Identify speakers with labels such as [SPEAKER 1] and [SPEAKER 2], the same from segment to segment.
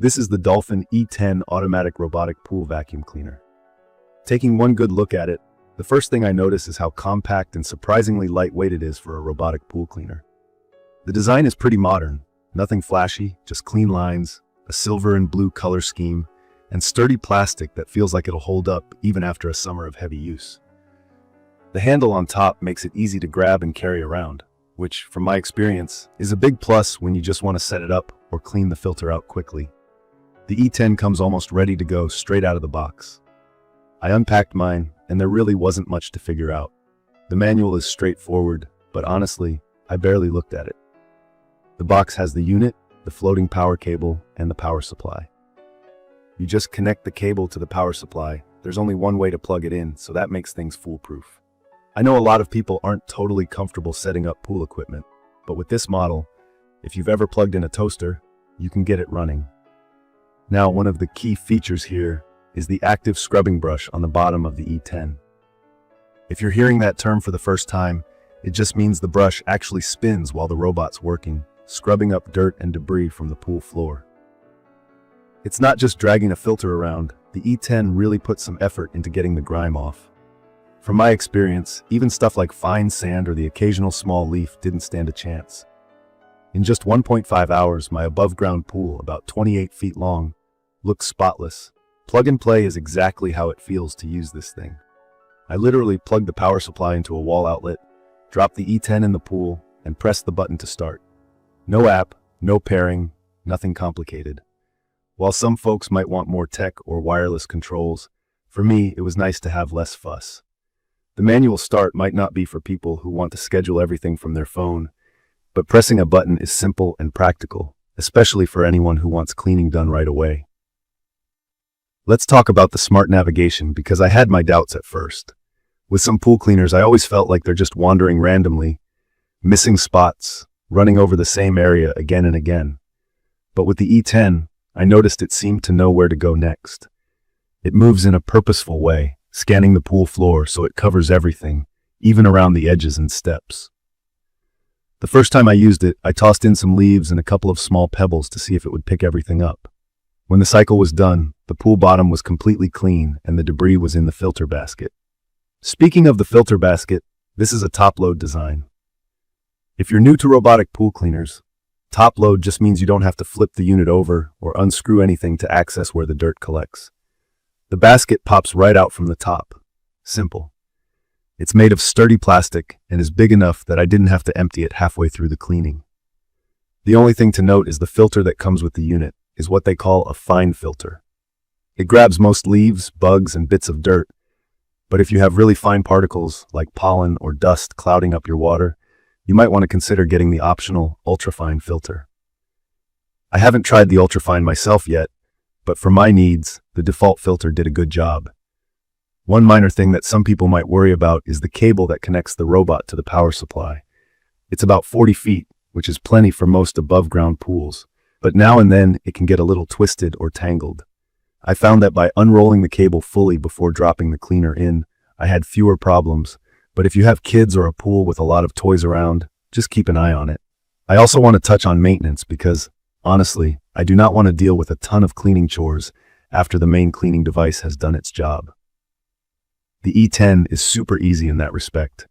[SPEAKER 1] This is the Dolphin E10 automatic robotic pool vacuum cleaner. Taking one good look at it, the first thing I notice is how compact and surprisingly lightweight it is for a robotic pool cleaner. The design is pretty modern, nothing flashy, just clean lines, a silver and blue color scheme, and sturdy plastic that feels like it'll hold up even after a summer of heavy use. The handle on top makes it easy to grab and carry around, which, from my experience, is a big plus when you just want to set it up or clean the filter out quickly. The E10 comes almost ready to go straight out of the box. I unpacked mine, and there really wasn't much to figure out. The manual is straightforward, but honestly, I barely looked at it. The box has the unit, the floating power cable, and the power supply. You just connect the cable to the power supply. There's only one way to plug it in, so that makes things foolproof. I know a lot of people aren't totally comfortable setting up pool equipment, but with this model, if you've ever plugged in a toaster, you can get it running. Now, one of the key features here is the active scrubbing brush on the bottom of the E10. If you're hearing that term for the first time, it just means the brush actually spins while the robot's working, scrubbing up dirt and debris from the pool floor. It's not just dragging a filter around, the E10 really puts some effort into getting the grime off. From my experience, even stuff like fine sand or the occasional small leaf didn't stand a chance. In just 1.5 hours, my above-ground pool, about 28 feet long, looks spotless. Plug and play is exactly how it feels to use this thing. I literally plugged the power supply into a wall outlet, dropped the E10 in the pool, and pressed the button to start. No app, no pairing, nothing complicated. While some folks might want more tech or wireless controls, for me it was nice to have less fuss. The manual start might not be for people who want to schedule everything from their phone, but pressing a button is simple and practical, especially for anyone who wants cleaning done right away. Let's talk about the smart navigation, because I had my doubts at first. With some pool cleaners, I always felt like they're just wandering randomly, missing spots, running over the same area again and again. But with the E10, I noticed it seemed to know where to go next. It moves in a purposeful way, scanning the pool floor so it covers everything, even around the edges and steps. The first time I used it, I tossed in some leaves and a couple of small pebbles to see if it would pick everything up. When the cycle was done, the pool bottom was completely clean and the debris was in the filter basket. Speaking of the filter basket, this is a top-load design. If you're new to robotic pool cleaners, top-load just means you don't have to flip the unit over or unscrew anything to access where the dirt collects. The basket pops right out from the top. Simple. It's made of sturdy plastic and is big enough that I didn't have to empty it halfway through the cleaning. The only thing to note is the filter that comes with the unit is what they call a fine filter. It grabs most leaves, bugs, and bits of dirt, but if you have really fine particles like pollen or dust clouding up your water, you might want to consider getting the optional ultrafine filter. I haven't tried the ultrafine myself yet, but for my needs, the default filter did a good job. One minor thing that some people might worry about is the cable that connects the robot to the power supply. It's about 40 feet, which is plenty for most above-ground pools, but now and then it can get a little twisted or tangled. I found that by unrolling the cable fully before dropping the cleaner in, I had fewer problems, but if you have kids or a pool with a lot of toys around, just keep an eye on it. I also want to touch on maintenance because, honestly, I do not want to deal with a ton of cleaning chores after the main cleaning device has done its job. The E10 is super easy in that respect.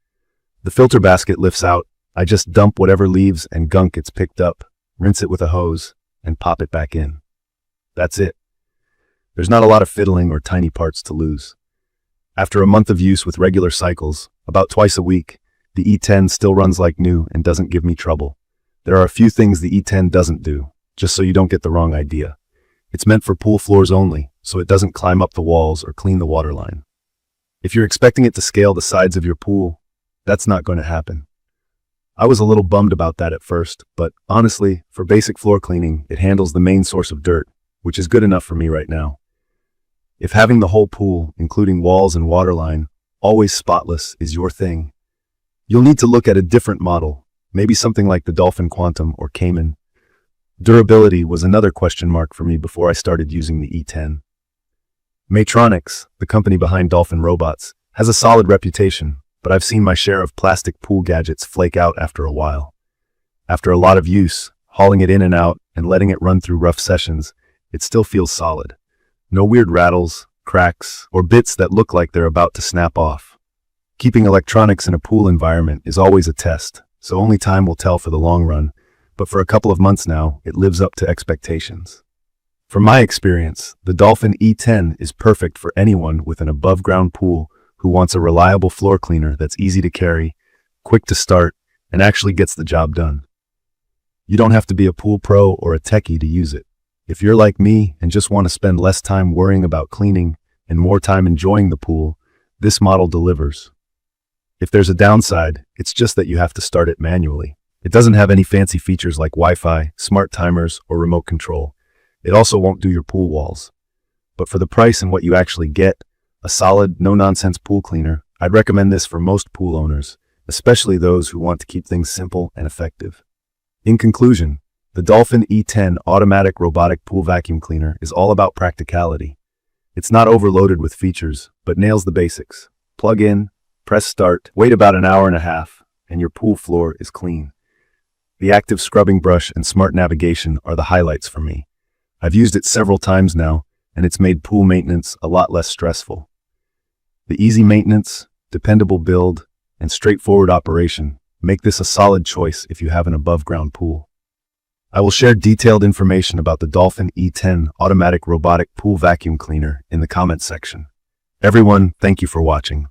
[SPEAKER 1] The filter basket lifts out. I just dump whatever leaves and gunk it's picked up, rinse it with a hose, and pop it back in. That's it. There's not a lot of fiddling or tiny parts to lose. After a month of use with regular cycles, about twice a week, the E10 still runs like new and doesn't give me trouble. There are a few things the E10 doesn't do, just so you don't get the wrong idea. It's meant for pool floors only, so it doesn't climb up the walls or clean the water line. If you're expecting it to scale the sides of your pool, that's not going to happen. I was a little bummed about that at first, but honestly, for basic floor cleaning, it handles the main source of dirt, which is good enough for me right now. If having the whole pool, including walls and waterline, always spotless is your thing, you'll need to look at a different model, maybe something like the Dolphin Quantum or Cayman. Durability was another question mark for me before I started using the E10. Maytronics, the company behind Dolphin Robots, has a solid reputation, but I've seen my share of plastic pool gadgets flake out after a while. After a lot of use, hauling it in and out, and letting it run through rough sessions, it still feels solid. No weird rattles, cracks, or bits that look like they're about to snap off. Keeping electronics in a pool environment is always a test, so only time will tell for the long run, but for a couple of months now, it lives up to expectations. From my experience, the Dolphin E10 is perfect for anyone with an above-ground pool who wants a reliable floor cleaner that's easy to carry, quick to start, and actually gets the job done. You don't have to be a pool pro or a techie to use it. If you're like me and just want to spend less time worrying about cleaning and more time enjoying the pool, this model delivers. If there's a downside, it's just that you have to start it manually. It doesn't have any fancy features like Wi-Fi, smart timers, or remote control. It also won't do your pool walls. But for the price and what you actually get, a solid, no-nonsense pool cleaner, I'd recommend this for most pool owners, especially those who want to keep things simple and effective. In conclusion, the Dolphin E10 automatic robotic pool vacuum cleaner is all about practicality. It's not overloaded with features, but nails the basics. Plug in, press start, wait about an hour and a half, and your pool floor is clean. The active scrubbing brush and smart navigation are the highlights for me. I've used it several times now, and it's made pool maintenance a lot less stressful. The easy maintenance, dependable build, and straightforward operation make this a solid choice if you have an above-ground pool. I will share detailed information about the Dolphin E10 automatic robotic pool vacuum cleaner in the comments section. Everyone, thank you for watching.